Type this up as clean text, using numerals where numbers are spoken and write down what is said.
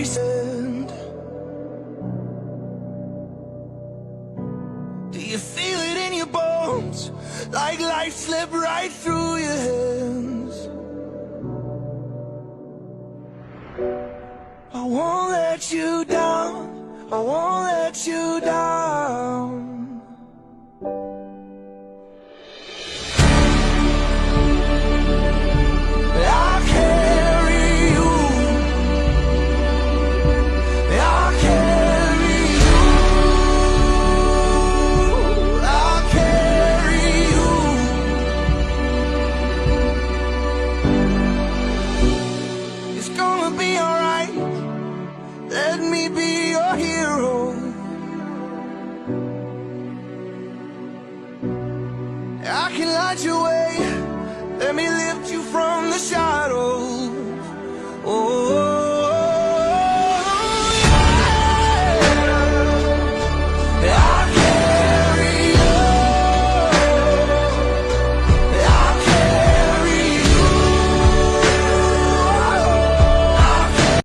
racing. Do you feel it in your bones, like life slipped right through your hands? I won't let you down, I won't let you down. I'll carry you, I'll carry you, I'll carry you. It's gonna be alright, let me be your hero. I can light your way, let me lift you